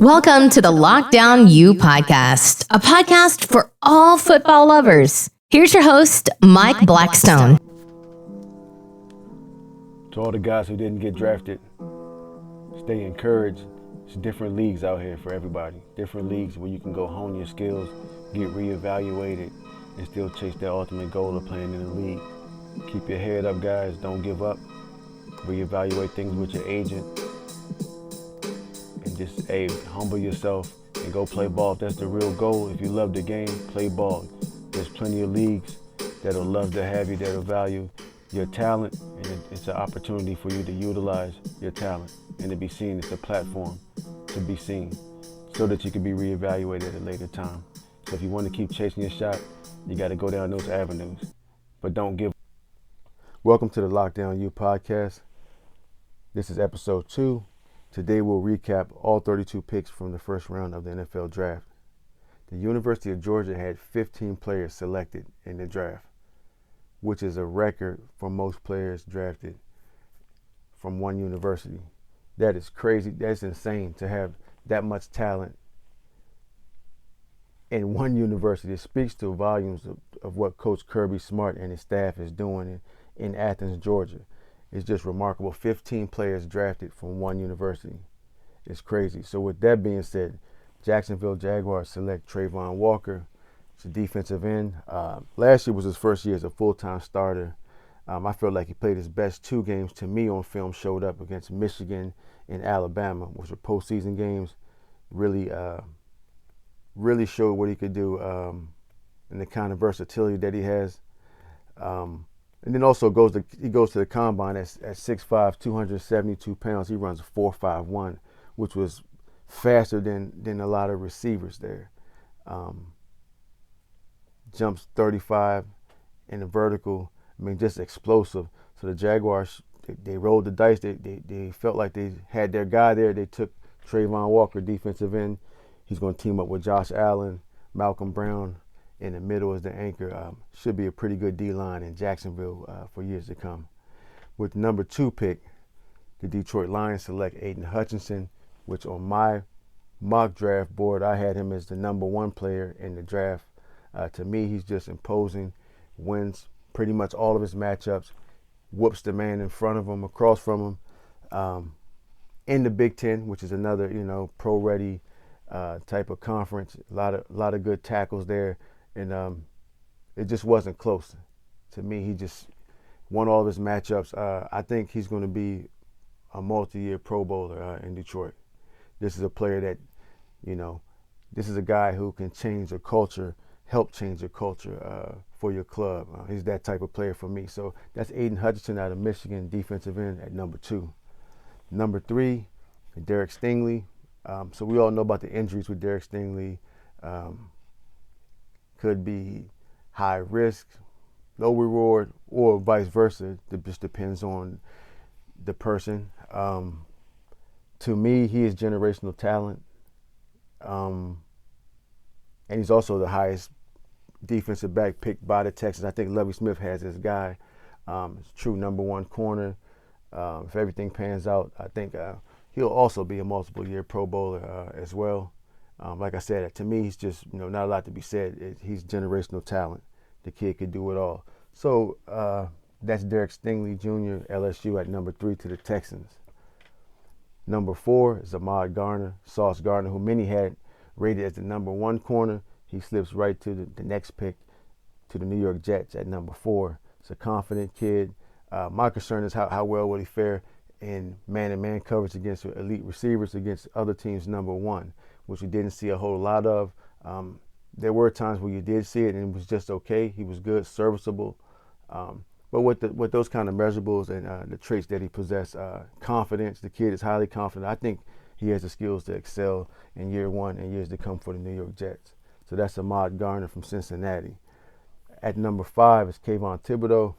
Welcome to the Lockdown U podcast, a podcast for all football lovers. Here's your host, Mike Blackstone. To all the guys who didn't get drafted, stay encouraged. There's different leagues out here for everybody. Different leagues where you can go hone your skills, get reevaluated, and still chase that ultimate goal of playing in the league. Keep your head up, guys. Don't give up. Reevaluate things with your agent. And just, humble yourself and go play ball. If that's the real goal. If you love the game, play ball. There's plenty of leagues that'll love to have you, that'll value your talent, and it's an opportunity for you to utilize your talent and to be seen. It's a platform to be seen so that you can be reevaluated at a later time. So if you want to keep chasing your shot, you got to go down those avenues, but don't give up. Welcome to the Lockdown U podcast. This is episode 2. Today we'll recap all 32 picks from the first round of the NFL draft. The University of Georgia had 15 players selected in the draft, which is a record for most players drafted from one university. That is crazy. That's insane to have that much talent in one university. It speaks to volumes of what Coach Kirby Smart and his staff is doing in Athens, Georgia. It's just remarkable. 15 players drafted from one university. It's crazy. So with that being said, Jacksonville Jaguars select Trayvon Walker. It's a defensive end. Last year was his first year as a full-time starter. I feel like he played his best 2 games to me on film, showed up against Michigan and Alabama, which were postseason games. Really showed what he could do and the kind of versatility that he has. And then also he goes to the combine at 6'5", 272 pounds. He runs a 4.51, which was faster than a lot of receivers there. Jumps 35 in the vertical. I mean, just explosive. So the Jaguars, they rolled the dice. They felt like they had their guy there. They took Trayvon Walker, defensive end. He's going to team up with Josh Allen, Malcolm Brown in the middle as the anchor. Should be a pretty good D-line in Jacksonville for years to come. With number 2 pick, the Detroit Lions select Aidan Hutchinson, which on my mock draft board, I had him as the number 1 player in the draft. To me, he's just imposing, wins pretty much all of his matchups, whoops the man in front of him, across from him. In the Big Ten, which is another, pro-ready type of conference, a lot of good tackles there. And it just wasn't close. To me, he just won all of his matchups. I think he's going to be a multi-year Pro Bowler in Detroit. This is a player that, this is a guy who can change a culture, help change a culture for your club. He's that type of player for me. So that's Aidan Hutchinson out of Michigan, defensive end at number 2. Number 3, Derek Stingley. So we all know about the injuries with Derek Stingley. Could be high risk, low reward, or vice versa. It just depends on the person. To me, he is generational talent. And he's also the highest defensive back picked by the Texans. I think Lovie Smith has this guy. It's true number 1 corner. If everything pans out, I think he'll also be a multiple-year Pro Bowler as well. Like I said, to me, he's just, not a lot to be said. He's generational talent. The kid could do it all. So that's Derek Stingley Jr., LSU at number 3 to the Texans. Number 4 is Ahmad Garner, Sauce Gardner, who many had rated as the number 1 corner. He slips right to the next pick to the New York Jets at number 4. It's a confident kid. My concern is how well will he fare in man-to-man coverage against elite receivers against other teams' number 1, which we didn't see a whole lot of. There were times where you did see it and it was just okay. He was good, serviceable. But with those kind of measurables and the traits that he possessed, confidence, the kid is highly confident. I think he has the skills to excel in year 1 and years to come for the New York Jets. So that's Ahmad Garner from Cincinnati. At number 5 is Kayvon Thibodeau.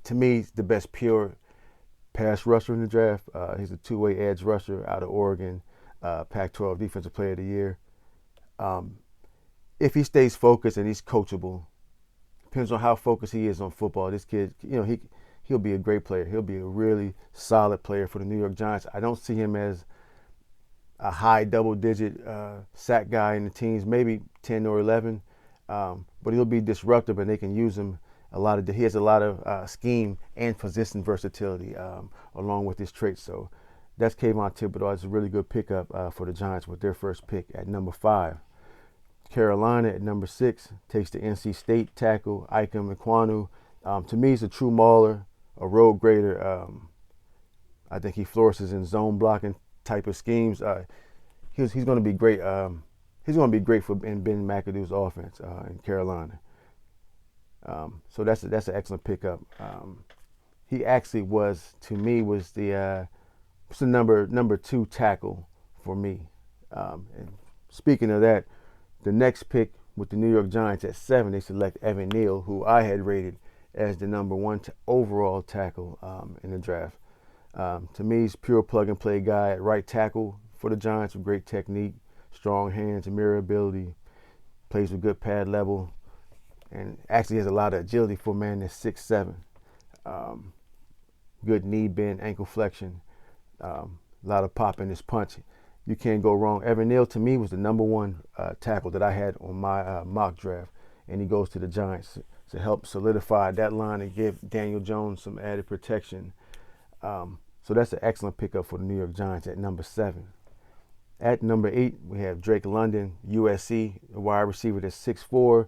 To me, he's the best pure pass rusher in the draft. He's a 2-way edge rusher out of Oregon, Pac-12 Defensive Player of the Year. If he stays focused and he's coachable, depends on how focused he is on football. This kid, he'll be a great player. He'll be a really solid player for the New York Giants. I don't see him as a high double-digit sack guy in the teams, maybe 10 or 11. But he'll be disruptive, and they can use him he has a lot of scheme and position versatility along with his traits. So that's Kayvon Thibodeau. It's a really good pickup for the Giants with their first pick at number 5. Carolina at number 6 takes the NC State tackle, Ikem Ekwonu. To me, he's a true mauler, a road grader. I think he flourishes in zone blocking type of schemes. He's going to be great. He's going to be great in Ben McAdoo's offense in Carolina. So that's an excellent pickup. He actually was the number 2 tackle for me. And speaking of that, the next pick with the New York Giants at 7, they select Evan Neal, who I had rated as the number 1 overall tackle in the draft. To me, he's pure plug-and-play guy at right tackle for the Giants with great technique, strong hands, and mirror ability, plays with good pad level, and actually has a lot of agility for a man that's 6'7". Good knee bend, ankle flexion, a lot of pop in his punch. You can't go wrong. Evan Neal, to me, was the number 1 tackle that I had on my mock draft, and he goes to the Giants to help solidify that line and give Daniel Jones some added protection. So that's an excellent pickup for the New York Giants at number 7. At number 8, we have Drake London, USC, a wide receiver that's 6'4".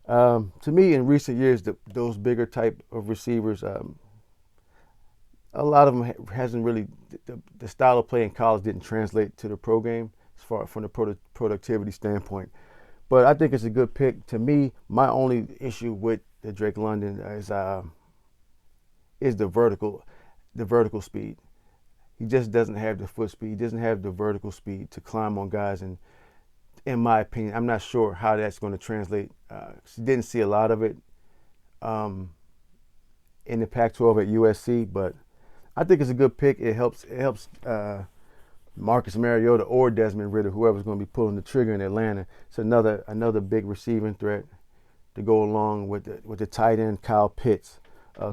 To me, in recent years, those bigger type of receivers, a lot of them hasn't really, the style of play in college didn't translate to the pro game as far from the productivity standpoint. But I think it's a good pick. To me, my only issue with the Drake London is the vertical speed. He just doesn't have the foot speed. He doesn't have the vertical speed to climb on guys. And in my opinion, I'm not sure how that's going to translate. Didn't see a lot of it in the Pac-12 at USC, but I think it's a good pick. It helps Marcus Mariota or Desmond Ridder, whoever's going to be pulling the trigger in Atlanta. It's another big receiving threat to go along with the tight end Kyle Pitts.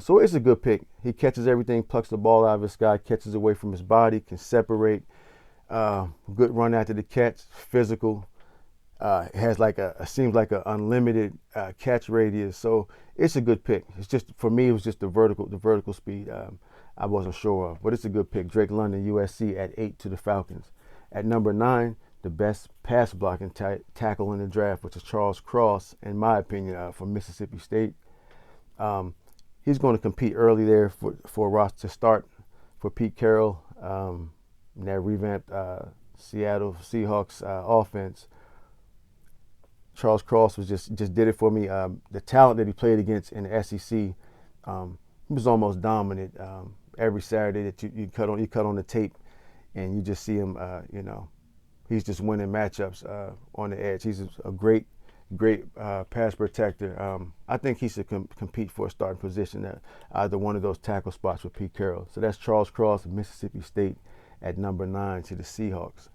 So it's a good pick. He catches everything, plucks the ball out of the sky, catches away from his body, can separate. Good run after the catch, physical. Has seems like an unlimited catch radius. So it's a good pick. It's just, for me, it was just the vertical speed I wasn't sure of. But it's a good pick. Drake London, USC at 8 to the Falcons. At number 9, the best pass blocking tackle in the draft, which is Charles Cross, in my opinion, from Mississippi State. He's going to compete early there for Ross to start for Pete Carroll in that revamped Seattle Seahawks offense. Charles Cross just did it for me. The talent that he played against in the SEC, he was almost dominant. Every Saturday that you cut on the tape, and you just see him. He's just winning matchups on the edge. He's a great pass protector. I think he should compete for a starting position at either one of those tackle spots with Pete Carroll. So that's Charles Cross of Mississippi State at number 9 to the Seahawks.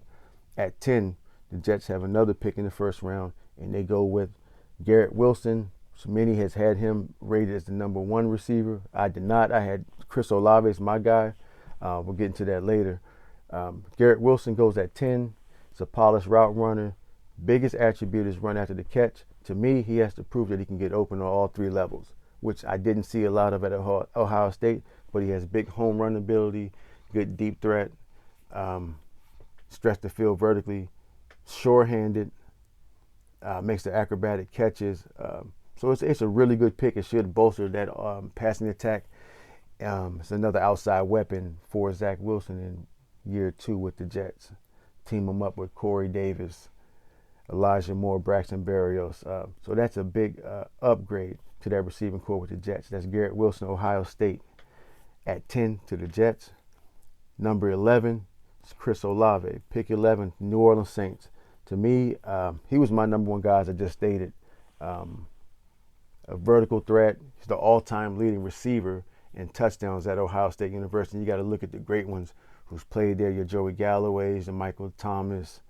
At 10, the Jets have another pick in the first round, and they go with Garrett Wilson. So many has had him rated as the number 1 receiver. I did not. I had Chris Olave as my guy. We'll get into that later. Garrett Wilson goes at 10. He's a polished route runner. Biggest attribute is run after the catch. To me, he has to prove that he can get open on all 3 levels, which I didn't see a lot of at Ohio State, but he has big home run ability, good deep threat, stretch the field vertically, sure-handed, makes the acrobatic catches. So it's a really good pick. It should bolster that passing attack. It's another outside weapon for Zach Wilson in year 2 with the Jets. Team him up with Corey Davis, Elijah Moore, Braxton Berrios. So that's a big upgrade to that receiving core with the Jets. That's Garrett Wilson, Ohio State, at 10 to the Jets. Number 11 is Chris Olave, pick 11, New Orleans Saints. To me, he was my number 1 guy, as I just stated. A vertical threat. He's the all-time leading receiver in touchdowns at Ohio State University. You got to look at the great ones who's played there. Your Joey Galloways, and Michael Thomas,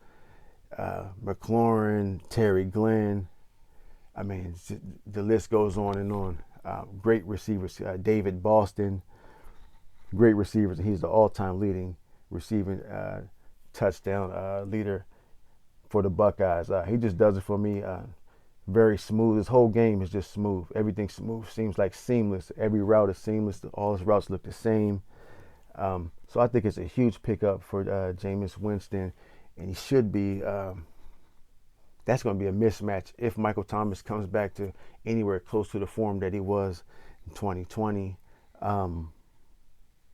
McLaurin, Terry Glenn. I mean, the list goes on and on. Great receivers. David Boston, great receivers. And he's the all-time leading receiving touchdown leader for the Buckeyes. He just does it for me. Very smooth. His whole game is just smooth. Everything's smooth. Seems like seamless. Every route is seamless. All his routes look the same. So I think it's a huge pickup for Jameis Winston, and he should be. That's going to be a mismatch if Michael Thomas comes back to anywhere close to the form that he was in 2020.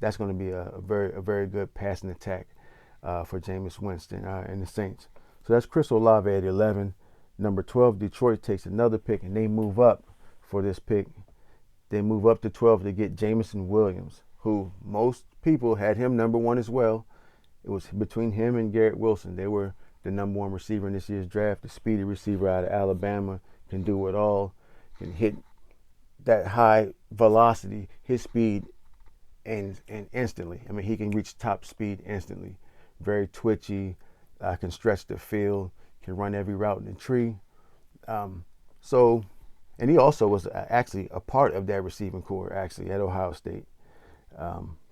That's going to be a very good passing attack for Jameis Winston and the Saints. So that's Chris Olave at 11. Number 12, Detroit takes another pick, and they move up for this pick. They move up to 12 to get Jameson Williams, who most people had him number 1 as well. It was between him and Garrett Wilson. They were the number 1 receiver in this year's draft, the speedy receiver out of Alabama, can do it all, can hit that high velocity, his speed, and instantly. I mean, he can reach top speed instantly. Very twitchy, can stretch the field, can run every route in the tree. And he also was actually a part of that receiving corps, actually, at Ohio State.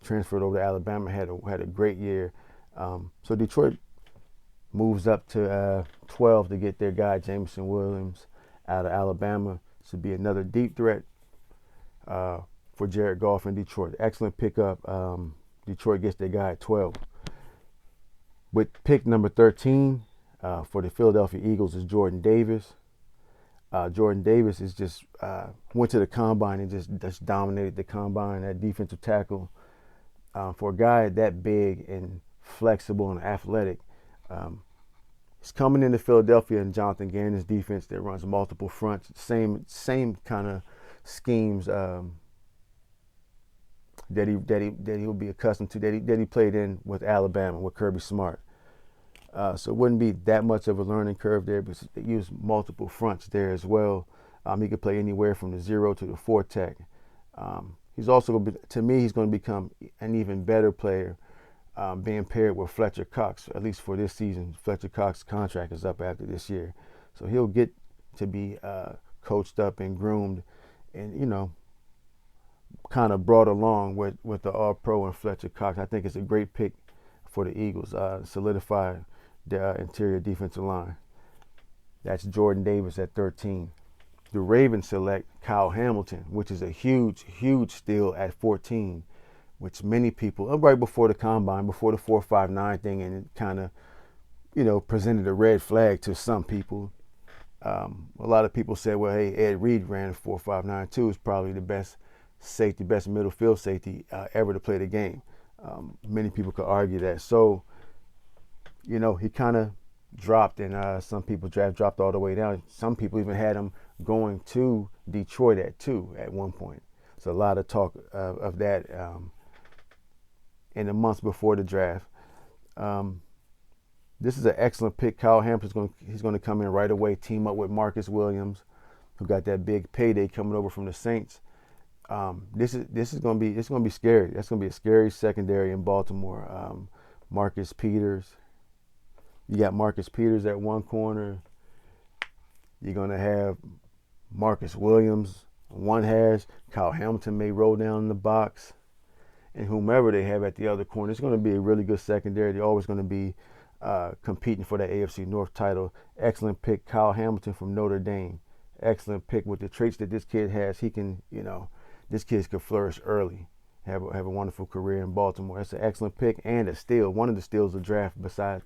Transferred over to Alabama, had a great year. So Detroit moves up to 12 to get their guy, Jameson Williams, out of Alabama. This would be another deep threat for Jared Goff in Detroit. Excellent pickup. Detroit gets their guy at 12. With pick number 13 for the Philadelphia Eagles is Jordan Davis. Jordan Davis is just went to the combine and just dominated the combine at defensive tackle. For a guy that big and flexible and athletic, he's coming into Philadelphia in Jonathan Gannon's defense that runs multiple fronts, same kind of schemes that he'll be accustomed to, that he played in with Alabama with Kirby Smart. So it wouldn't be that much of a learning curve there, but they use multiple fronts there as well. He could play anywhere from the 0 to the 4 tech. He's also going to become an even better player being paired with Fletcher Cox, at least for this season. Fletcher Cox's contract is up after this year. So he'll get to be coached up and groomed and, kind of brought along with the All-Pro and Fletcher Cox. I think it's a great pick for the Eagles, solidify the interior defensive line. That's Jordan Davis at 13. The Ravens select Kyle Hamilton, which is a huge steal at 14, which many people, right before the combine, before the 4.59 thing, and it kind of, presented a red flag to some people. A lot of people said, well, hey, Ed Reed ran a 4.59 too. Is probably the best safety, best middle field safety ever to play the game. Many people could argue that. So, he kind of dropped, and some people's draft dropped all the way down. Some people even had him going to Detroit at 2 at one point. So a lot of talk of that in the months before the draft. This is an excellent pick. Kyle Hamilton's he's going to come in right away, team up with Marcus Williams, who got that big payday coming over from the Saints. This is going to be scary. That's going to be a scary secondary in Baltimore. Marcus Peters. You got Marcus Peters at one corner. You're going to have Marcus Williams on one hash. Kyle Hamilton may roll down in the box. And whomever they have at the other corner, it's going to be a really good secondary. They're always going to be competing for that AFC North title. Excellent pick, Kyle Hamilton from Notre Dame. Excellent pick with the traits that this kid has. He can, this kid could flourish early, have a wonderful career in Baltimore. That's an excellent pick and a steal. One of the steals of the draft besides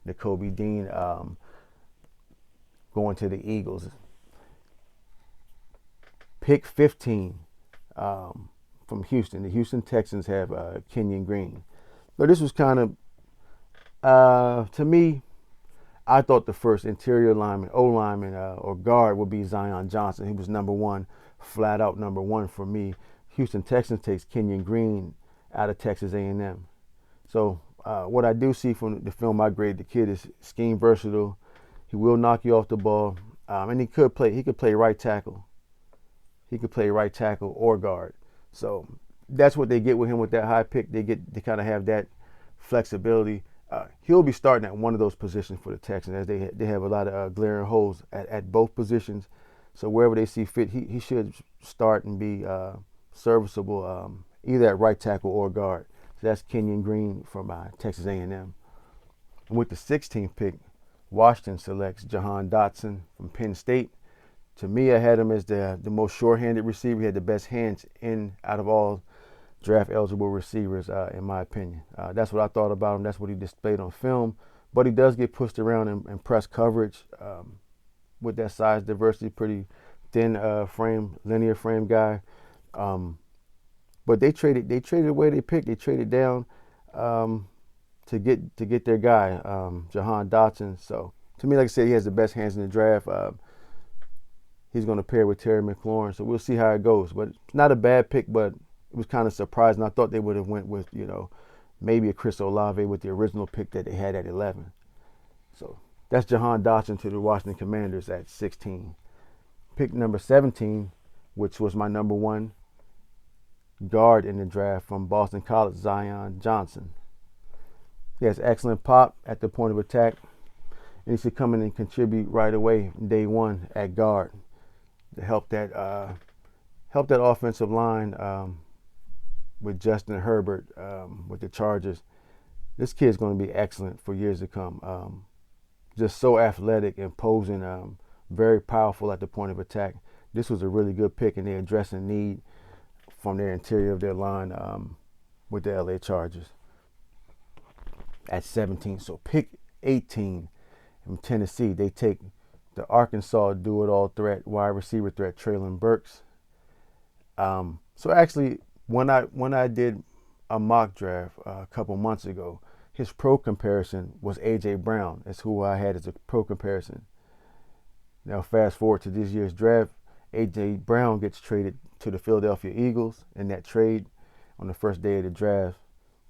Nakobe Dean going to the Eagles. Pick 15 from Houston. The Houston Texans have Kenyon Green. But this was kind of, to me, I thought the first interior lineman, O-lineman, or guard would be Zion Johnson. He was number 1, flat out number 1 for me. Houston Texans takes Kenyon Green out of Texas A&M. So what I do see from the film I grade the kid is scheme versatile. He will knock you off the ball, and he could play right tackle. He could play right tackle or guard. So that's what they get with him with that high pick. They kind of have that flexibility. He'll be starting at one of those positions for the Texans, as they have a lot of glaring holes at both positions. So wherever they see fit, he should start and be serviceable either at right tackle or guard. So that's Kenyon Green from Texas A&M. And with the 16th pick, Washington selects Jahan Dotson from Penn State. To me, I had him as the most short-handed receiver. He had the best hands out of all draft-eligible receivers, in my opinion. That's what I thought about him. That's what he displayed on film. But he does get pushed around in press coverage with that size diversity, pretty thin frame, linear frame guy. But they traded away they picked. They traded down to get their guy, Jahan Dotson. So to me, like I said, he has the best hands in the draft. He's going to pair with Terry McLaurin, so we'll see how it goes. But it's not a bad pick, but it was kind of surprising. I thought they would have went with, maybe a Chris Olave with the original pick that they had at 11. So that's Jahan Dotson to the Washington Commanders at 16. Pick number 17, which was my number one guard in the draft from Boston College, Zion Johnson. He has excellent pop at the point of attack, and he should come in and contribute right away day one at guard to help that offensive line with Justin Herbert with the Chargers. This kid's going to be excellent for years to come. Just so athletic, imposing, very powerful at the point of attack. This was a really good pick, and they addressed a need from their interior of their line with the LA Chargers at 17. So pick 18 from Tennessee. They take the Arkansas do-it-all threat, wide receiver threat, Treylon Burks. So actually, when I did a mock draft a couple months ago, his pro comparison was A.J. Brown. That's who I had as a pro comparison. Now fast forward to this year's draft, A.J. Brown gets traded to the Philadelphia Eagles in that trade on the first day of the draft,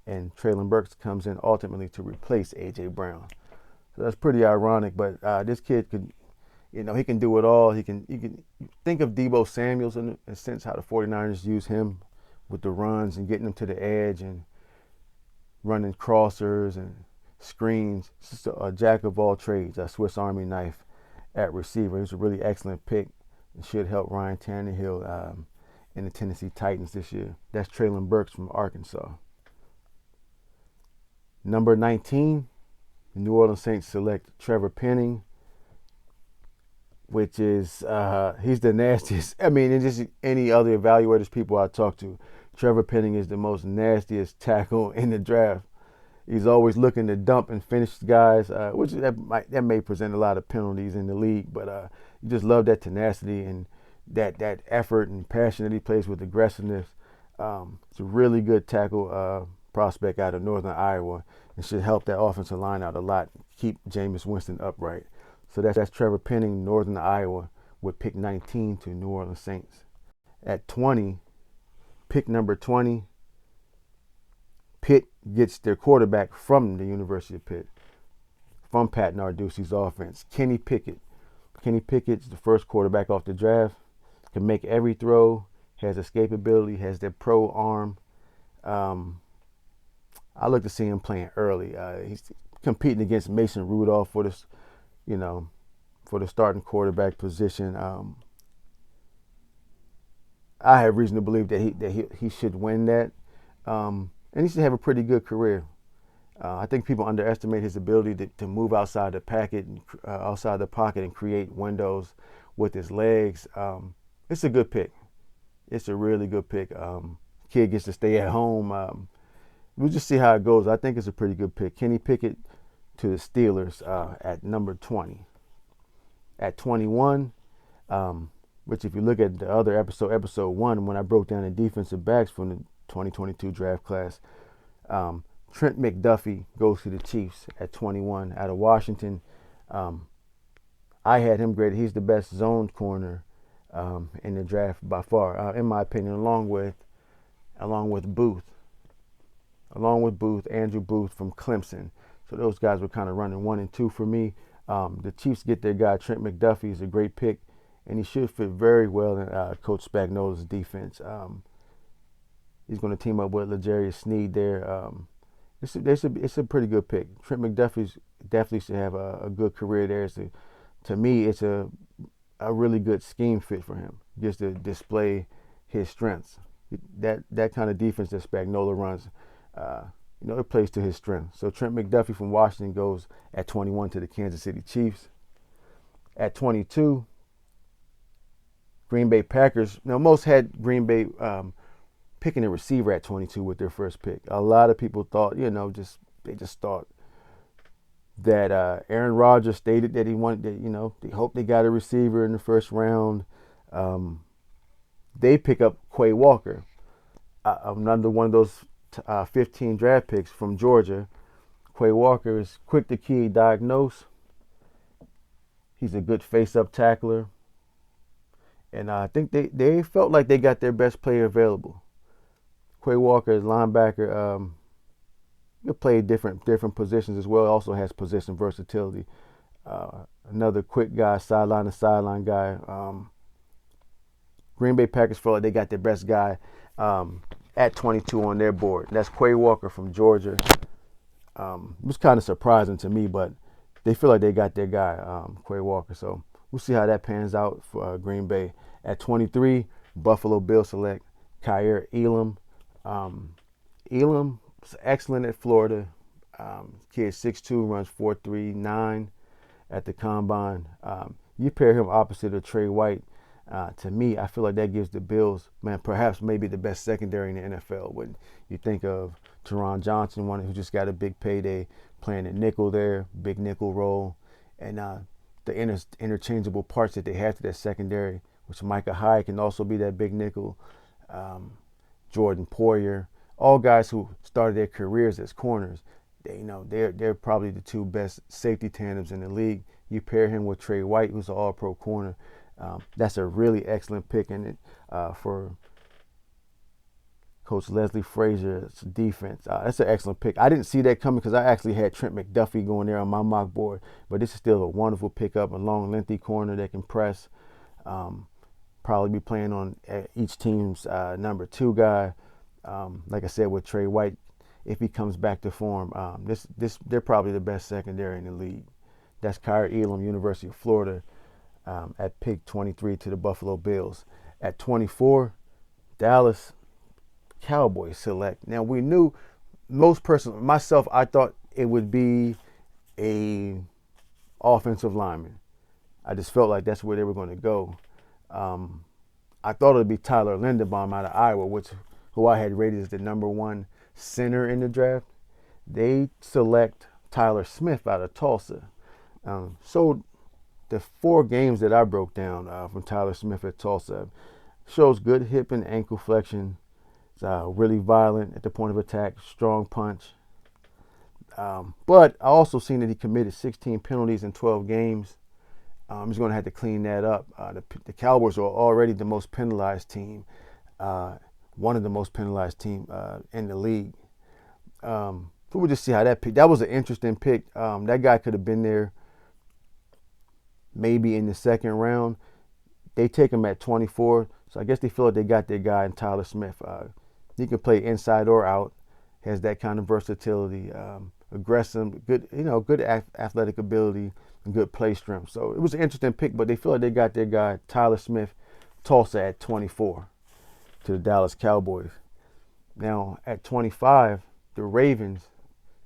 and Treylon Burks comes in ultimately to replace A.J. Brown. So that's pretty ironic, but this kid could, he can do it all. He can think of Deebo Samuels in a sense, how the 49ers use him with the runs and getting them to the edge and running crossers and screens. Just a jack of all trades, a Swiss Army knife at receiver. He was a really excellent pick and should help Ryan Tannehill in the Tennessee Titans this year. That's Treylon Burks from Arkansas. Number 19, the New Orleans Saints select Trevor Penning, which is, he's the nastiest. I mean, and just any other evaluators, people I talk to, Trevor Penning is the most nastiest tackle in the draft. He's always looking to dump and finish guys, which that may present a lot of penalties in the league, but you just love that tenacity and that effort and passion that he plays with, aggressiveness. It's a really good tackle prospect out of Northern Iowa and should help that offensive line out a lot, keep Jameis Winston upright. So that's Trevor Penning, Northern Iowa, with pick 19 to New Orleans Saints. At 20, pick number 20, Pitt gets their quarterback from the University of Pitt, from Pat Narduzzi's offense, Kenny Pickett. Kenny Pickett's the first quarterback off the draft, can make every throw, has escapability, has that pro arm. I look to see him playing early. He's competing against Mason Rudolph for this, for the starting quarterback position. I have reason to believe that he should win that, and he should have a pretty good career. I think people underestimate his ability to move outside the pocket and create windows with his legs. It's a good pick. It's a really good pick. Kid gets to stay at home. We'll just see how it goes. I think it's a pretty good pick. Kenny Pickett to the Steelers at number 20. At 21, which if you look at the other episode 1, when I broke down the defensive backs from the 2022 draft class, Trent McDuffie goes to the Chiefs at 21 out of Washington. I had him graded. He's the best zoned corner in the draft by far, in my opinion, along with Booth. Andrew Booth from Clemson. So those guys were kind of running 1 and 2 for me. The Chiefs get their guy, Trent McDuffie. Is a great pick, and he should fit very well in Coach Spagnuolo's defense. He's going to team up with L'Jarius Sneed there. It's a pretty good pick. Trent McDuffie definitely should have a good career there. To me, it's a really good scheme fit for him, just to display his strengths. That kind of defense that Spagnuolo runs, it plays to his strength. So Trent McDuffie from Washington goes at 21 to the Kansas City Chiefs. At 22, Green Bay Packers. Now, most had Green Bay picking a receiver at 22 with their first pick. A lot of people thought, they just thought that Aaron Rodgers stated that he wanted that, they hoped they got a receiver in the first round. They pick up Quay Walker, another one of those 15 draft picks from Georgia. Quay Walker is quick to key diagnose. He's a good face-up tackler. And I think they felt like they got their best player available. Quay Walker is linebacker. He'll play different positions as well. Also has position versatility. Another quick guy, sideline to sideline guy. Green Bay Packers felt like they got their best guy at 22 on their board. That's Quay Walker from Georgia. It was kind of surprising to me, but they feel like they got their guy, Quay Walker. So we'll see how that pans out for Green Bay. At 23, Buffalo Bills select Kyrie Elam. Elam is excellent at Florida. Kid 6'2", runs 4.39 at the combine. You pair him opposite of Trey White. To me, I feel like that gives the Bills, perhaps maybe the best secondary in the NFL. When you think of Teron Johnson, one who just got a big payday, playing at nickel there, big nickel role, and the interchangeable parts that they have to that secondary, which Micah Hyde can also be that big nickel, Jordan Poyer, all guys who started their careers as corners. They're probably the two best safety tandems in the league. You pair him with Trey White, who's an all-pro corner. That's a really excellent pick in it for Coach Leslie Frazier's defense. That's an excellent pick. I didn't see that coming because I actually had Trent McDuffie going there on my mock board, but this is still a wonderful pickup, a long, lengthy corner that can press. Probably be playing on each team's number 2 guy. Like I said, with Trey White, if he comes back to form, they're probably the best secondary in the league. That's Kyrie Elam, University of Florida, at pick 23 to the Buffalo Bills. At 24, Dallas Cowboys select. Now, we knew, myself, I thought it would be a offensive lineman. I just felt like that's where they were going to go. I thought it would be Tyler Linderbaum out of Iowa, who I had rated as the number 1 center in the draft. They select Tyler Smith out of Tulsa. So the 4 games that I broke down from Tyler Smith at Tulsa shows good hip and ankle flexion. It's really violent at the point of attack, strong punch. But I also seen that he committed 16 penalties in 12 games. He's going to have to clean that up. The Cowboys are already the most penalized team, one of the most penalized teams in the league. So we'll just see how that pick. That was an interesting pick. That guy could have been there maybe in the second round. They take him at 24, so I guess they feel like they got their guy in Tyler Smith. He can play inside or out, has that kind of versatility, aggressive, good, good athletic ability, and good play strength. So it was an interesting pick, but they feel like they got their guy, Tyler Smith, Tulsa at 24 to the Dallas Cowboys. Now at 25, the Ravens,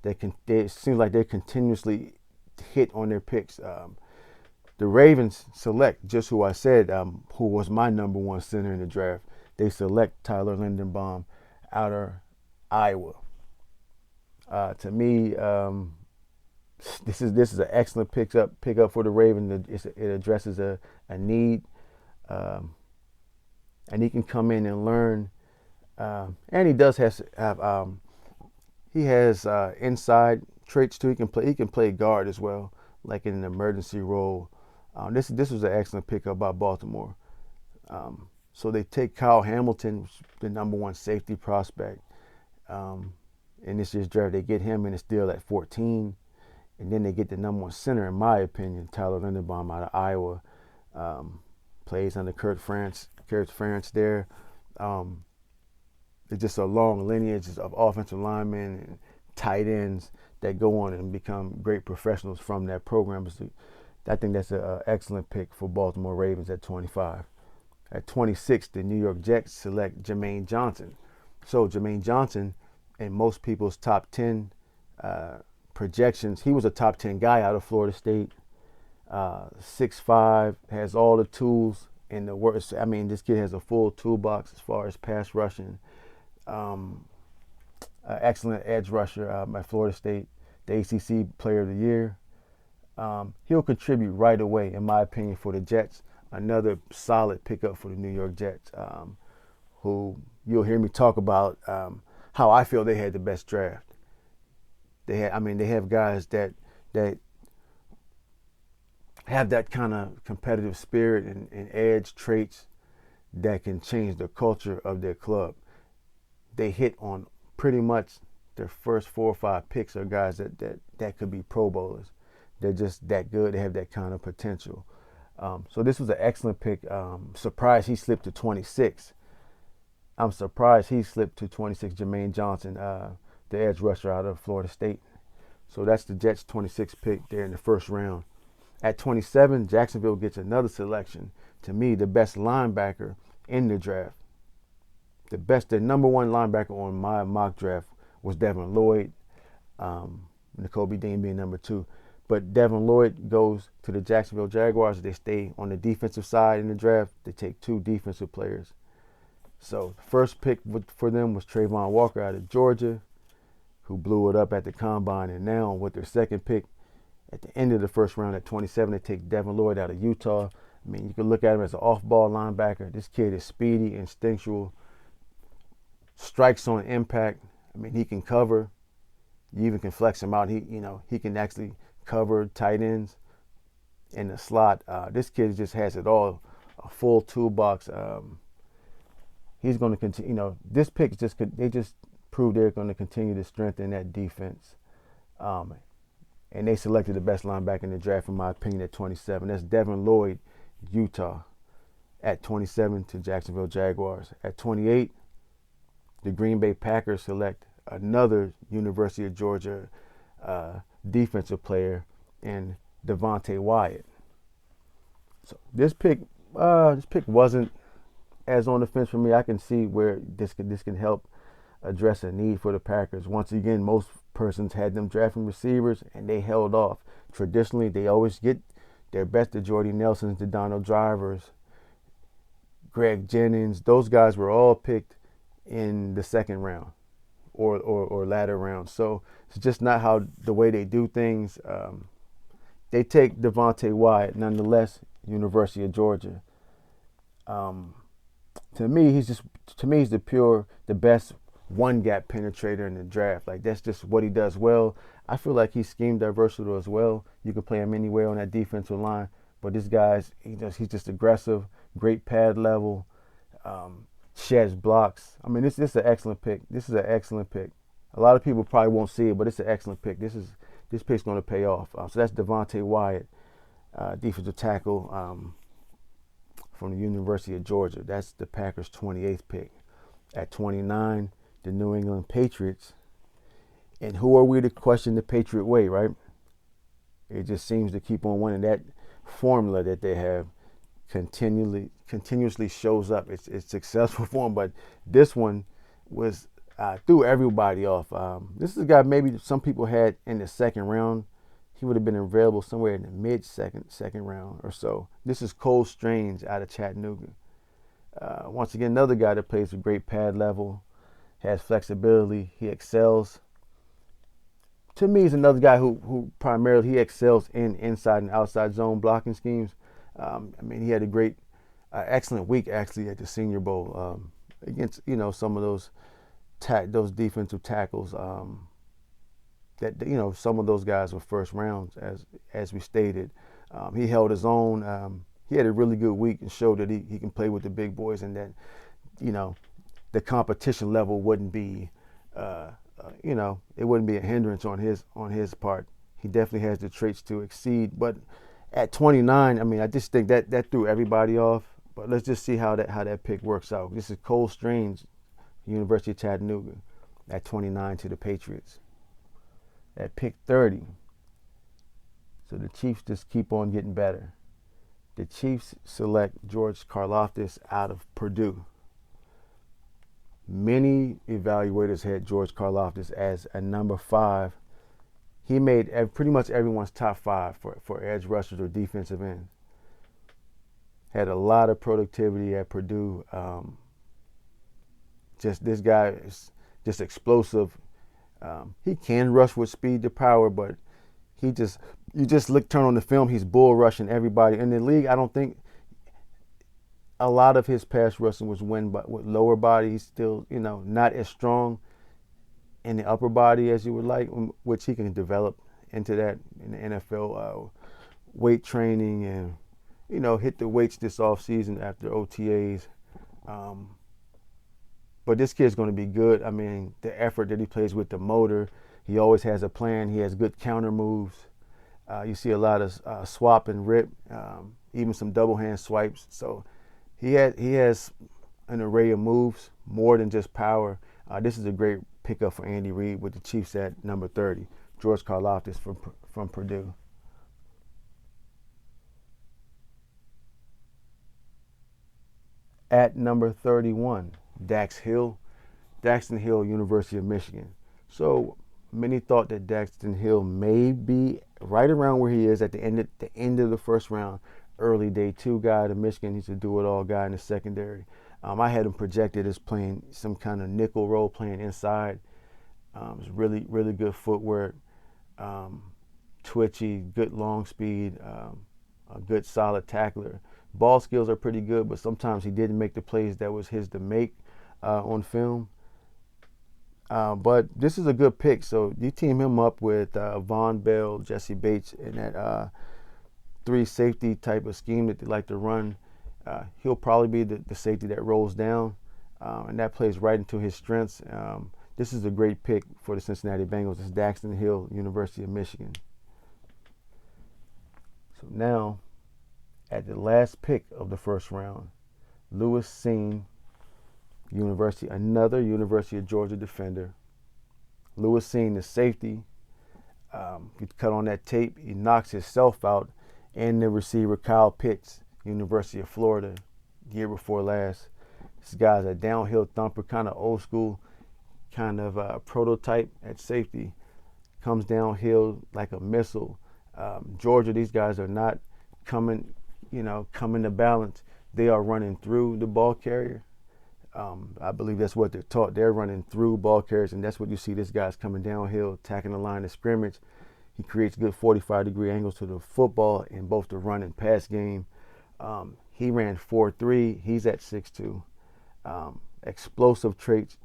it seems like they continuously hit on their picks. The Ravens select just who I said, who was my number 1 center in the draft. They select Tyler Linderbaum out of Iowa. To me, this is an excellent pickup for the Ravens. It addresses a need, and he can come in and learn. And he does have inside traits too. He can play guard as well, like in an emergency role. This was an excellent pickup by Baltimore. So they take Kyle Hamilton, the number 1 safety prospect. In this year's draft, they get him in a steal at 14. And then they get the number 1 center, in my opinion, Tyler Linderbaum out of Iowa. Plays under Kurt France there. It's just a long lineage of offensive linemen and tight ends that go on and become great professionals from that program. I think that's an excellent pick for Baltimore Ravens at 25. At 26, the New York Jets select Jermaine Johnson. So Jermaine Johnson in most people's top 10 projections. He was a top 10 guy out of Florida State. 6'5", has all the tools in the works. I mean, this kid has a full toolbox as far as pass rushing. Excellent edge rusher at Florida State, the ACC Player of the Year. He'll contribute right away, in my opinion, for the Jets. Another solid pickup for the New York Jets, who you'll hear me talk about how I feel they had the best draft. They have guys that have that kind of competitive spirit and edge traits that can change the culture of their club. They hit on pretty much their first 4 or 5 picks are guys that could be Pro Bowlers. They're just that good. They have that kind of potential. So this was an excellent pick. Surprised he slipped to 26. I'm surprised he slipped to 26. Jermaine Johnson, the edge rusher out of Florida State. So that's the Jets' 26th pick there in the first round. At 27, Jacksonville gets another selection. To me, the best linebacker in the draft. The number one linebacker on my mock draft was Devin Lloyd. N'Kobe Dean being number 2. But Devin Lloyd goes to the Jacksonville Jaguars. They stay on the defensive side in the draft. They take 2 defensive players. So the first pick for them was Trayvon Walker out of Georgia, who blew it up at the combine. And now with their second pick, at the end of the first round at 27, they take Devin Lloyd out of Utah. I mean, you can look at him as an off-ball linebacker. This kid is speedy, instinctual, strikes on impact. I mean, he can cover. You even can flex him out. He can actually cover tight ends in the slot. This kid just has it all, a full toolbox. He's going to continue. This pick they just proved they're going to continue to strengthen that defense. And they selected the best linebacker in the draft, in my opinion, at 27. That's Devin Lloyd, Utah, at 27 to Jacksonville Jaguars. At 28, the Green Bay Packers select another University of Georgia defensive player in Devontae Wyatt. So this pick wasn't as on the fence for me. I can see where this can help address a need for the Packers. Once again, most persons had them drafting receivers, and they held off. Traditionally, they always get their best, the Jordy Nelsons, the Donald Drivers, Greg Jennings. Those guys were all picked in the second round or latter round. So it's just not how the way they do things. They take Devontae Wyatt, nonetheless, University of Georgia. To me, he's the best one gap penetrator in the draft. Like, that's just what he does well. I feel like he's scheme versatile as well. You can play him anywhere on that defensive line. But this guy's he's just aggressive, great pad level, sheds blocks. I mean, this is an excellent pick. This is an excellent pick. A lot of people probably won't see it, but it's an excellent pick. This pick's going to pay off. So that's Devontae Wyatt, defensive tackle from the University of Georgia. That's the Packers' 28th pick. At 29, the New England Patriots. And who are we to question the Patriot way, right? It just seems to keep on winning. That formula that they have continuously shows up. It's successful for them, but this one was threw everybody off. This is a guy maybe some people had in the second round. He would have been available somewhere in the mid-second round or so. This is Cole Strange out of Chattanooga. Once again, another guy that plays with great pad level, has flexibility, he excels. To me, he's another guy who primarily he excels in inside and outside zone blocking schemes. He had a excellent week actually at the Senior Bowl against some of those defensive tackles. Some of those guys were first rounds as we stated. He held his own. He had a really good week and showed that he can play with the big boys, and that the competition level wouldn't be it wouldn't be a hindrance on his part. He definitely has the traits to exceed. But at 29, I just think that threw everybody off. But let's just see how that pick works out. This is Cole Strange, University of Chattanooga, at 29 to the Patriots. At pick 30, so the Chiefs just keep on getting better. The Chiefs select George Karloftis out of Purdue. Many evaluators had George Karloftis as a number 5. He made pretty much everyone's top 5 for edge rushers or defensive ends. Had a lot of productivity at Purdue. This guy is just explosive. He can rush with speed to power, but you just turn on the film, he's bull rushing everybody in the league. I don't think a lot of his pass rushing was won with lower body. He's still, not as strong in the upper body as you would like, which he can develop into that in the NFL weight training and, hit the weights this offseason after OTAs. But this kid's going to be good. I mean, the effort that he plays with the motor, he always has a plan. He has good counter moves. You see a lot of swap and rip, even some double hand swipes. So he has an array of moves, more than just power. This is a great pickup for Andy Reid with the Chiefs at number 30, George Karloftis from Purdue. At number 31, Daxton Hill, University of Michigan. So many thought that Daxton Hill may be right around where he is at the end of the first round, early day 2 guy to Michigan. He's a do-it-all guy in the secondary. I had him projected as playing some kind of nickel role, playing inside. It's really, really good footwork, twitchy, good long speed, a good solid tackler. Ball skills are pretty good, but sometimes he didn't make the plays that was his to make on film. But this is a good pick. So you team him up with Von Bell, Jesse Bates in that 3 safety type of scheme that they like to run. He'll probably be the safety that rolls down, and that plays right into his strengths. This is a great pick for the Cincinnati Bengals. It's Daxton Hill, University of Michigan. So now, at the last pick of the first round, Lewis Cine, another University of Georgia defender. Lewis Cine, the safety. You cut on that tape, he knocks himself out, and the receiver Kyle Pitts, University of Florida, year before last. This guy's a downhill thumper, kind of old school, kind of prototype at safety. Comes downhill like a missile. Georgia, these guys are not coming to balance. They are running through the ball carrier. I believe that's what they're taught. They're running through ball carriers, and that's what you see. This guy's coming downhill, attacking the line of scrimmage. He creates good 45-degree angles to the football in both the run and pass game. He ran 4.3. He's at 6'2". Explosive traits.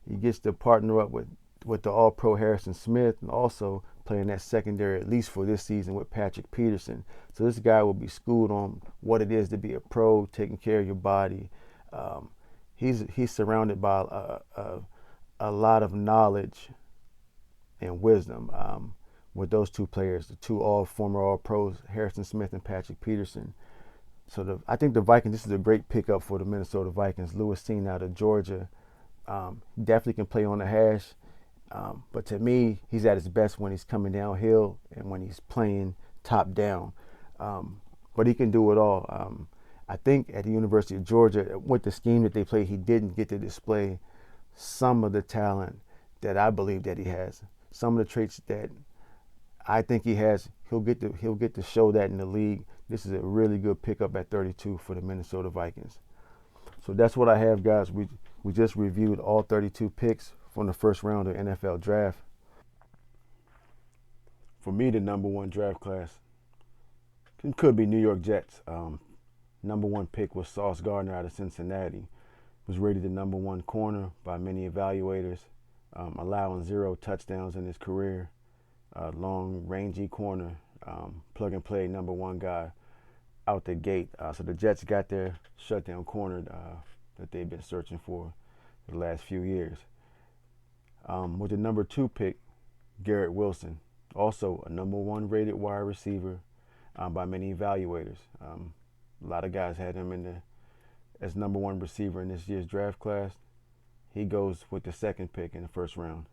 He gets to partner up with the All-Pro Harrison Smith, and also playing that secondary, at least for this season, with Patrick Peterson. So this guy will be schooled on what it is to be a pro, taking care of your body. He's surrounded by a lot of knowledge and wisdom with those 2 players, the 2 former All-Pros, Harrison Smith and Patrick Peterson. So I think the Vikings, this is a great pickup for the Minnesota Vikings. Lewis Cine out of Georgia. Definitely can play on the hash. But to me, he's at his best when he's coming downhill and when he's playing top down. But he can do it all. I think at the University of Georgia, with the scheme that they play, he didn't get to display some of the talent that I believe that he has. Some of the traits that I think he has, he'll get to show that in the league. This is a really good pickup at 32 for the Minnesota Vikings. So that's what I have, guys. We just reviewed all 32 picks from the first round of NFL draft. For me, the number 1 draft class could be New York Jets. Number 1 pick was Sauce Gardner out of Cincinnati. Was rated the number 1 corner by many evaluators, allowing 0 touchdowns in his career. Long, rangy corner, plug and play number 1 guy out the gate. So the Jets got their shutdown corner that they've been searching for the last few years. With the number 2 pick, Garrett Wilson, also a number 1 rated wide receiver by many evaluators. A lot of guys had him as number 1 receiver in this year's draft class. He goes with the 2nd pick in the first round.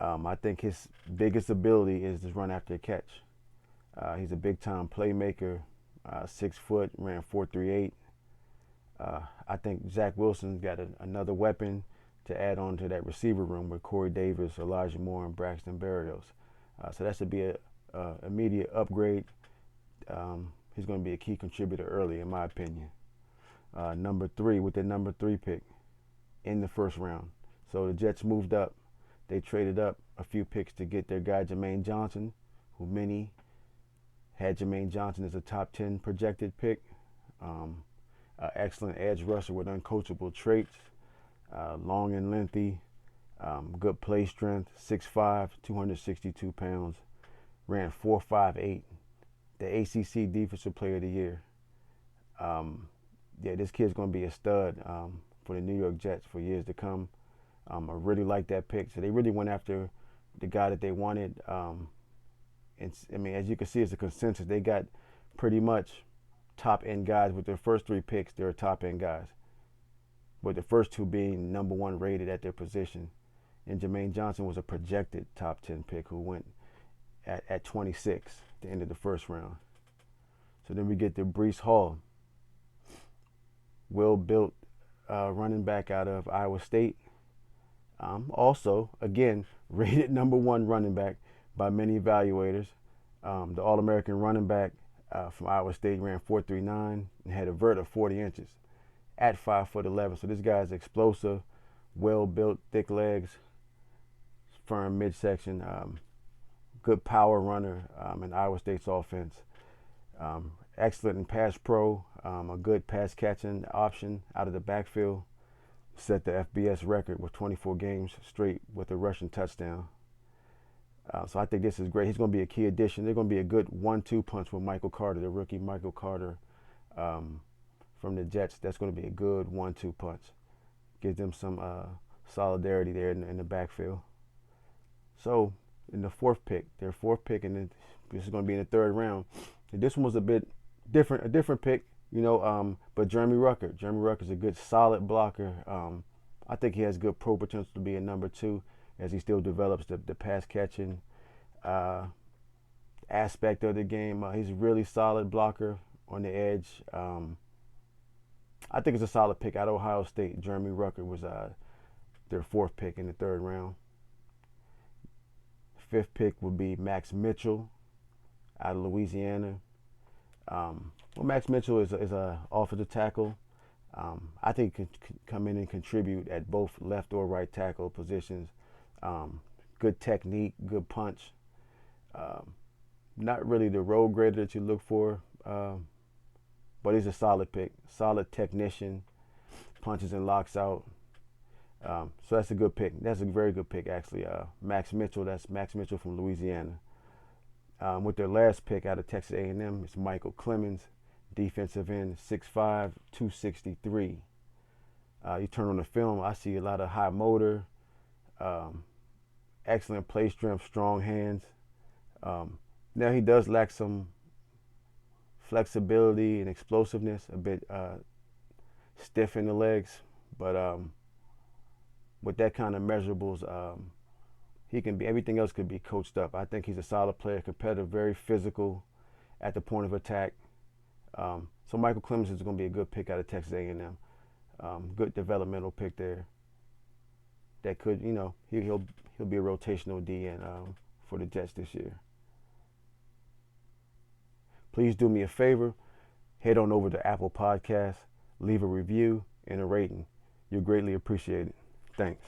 I think his biggest ability is to run after a catch. He's a big-time playmaker, 6 foot, ran 4.38. I think Zach Wilson's got another weapon to add on to that receiver room with Corey Davis, Elijah Moore, and Braxton Berrios. So that should be a immediate upgrade. He's going to be a key contributor early, in my opinion. Number 3, with the number 3 pick in the first round. So the Jets moved up. They traded up a few picks to get their guy Jermaine Johnson, who many had Jermaine Johnson as a top 10 projected pick. Excellent edge rusher with uncoachable traits, long and lengthy, good play strength, 6'5", 262 pounds, ran 4.58, the ACC Defensive Player of the Year. Yeah, this kid's going to be a stud for the New York Jets for years to come. I really like that pick. So they really went after the guy that they wanted. And I mean, as you can see, it's a consensus. They got pretty much top-end guys. With their first 3 picks, they're top-end guys, with the first 2 being number 1 rated at their position. And Jermaine Johnson was a projected top 10 pick who went at 26 at the end of the first round. So then we get to Breese Hall, well-built running back out of Iowa State. Also, again, rated number 1 running back by many evaluators. The All-American running back from Iowa State ran 4.39 and had a vert of 40 inches at 5'11". So this guy's explosive, well-built, thick legs, firm midsection, good power runner in Iowa State's offense. Excellent in pass pro, a good pass catching option out of the backfield. Set the FBS record with 24 games straight with a rushing touchdown. So I think this is great. He's going to be a key addition. They're going to be a good 1-2 punch with Michael Carter, the rookie Michael Carter from the Jets. That's going to be a good 1-2 punch. Gives them some solidarity there in the backfield. So in the 4th pick, their 4th pick, and this is going to be in the 3rd round. And this one was a bit different, a different pick, you know, but Jeremy Rucker. Jeremy Rucker's a good, solid blocker. I think he has good pro potential to be a number 2 as he still develops the pass catching aspect of the game. He's a really solid blocker on the edge. I think it's a solid pick out of Ohio State. Jeremy Rucker was their 4th pick in the 3rd round. 5th pick would be Max Mitchell out of Louisiana. Well, Max Mitchell is a offensive tackle. I think he can come in and contribute at both left or right tackle positions. Good technique, good punch. Not really the road grader that you look for, but he's a solid pick. Solid technician, punches and locks out. So that's a good pick. That's a very good pick, actually. Max Mitchell, that's Max Mitchell from Louisiana. With their last pick out of Texas A&M, it's Michael Clemons, defensive end, 6'5", 263. You turn on the film, I see a lot of high motor, excellent play strength, strong hands. Now he does lack some flexibility and explosiveness, a bit stiff in the legs, but with that kind of measurables, he can be, everything else could be coached up. I think he's a solid player, competitive, very physical at the point of attack. So Michael Clemons is going to be a good pick out of Texas A&M. Good developmental pick there. That could, you know, he'll be a rotational DN for the Jets this year. Please do me a favor, head on over to Apple Podcasts, leave a review and a rating. You're greatly appreciated. Thanks.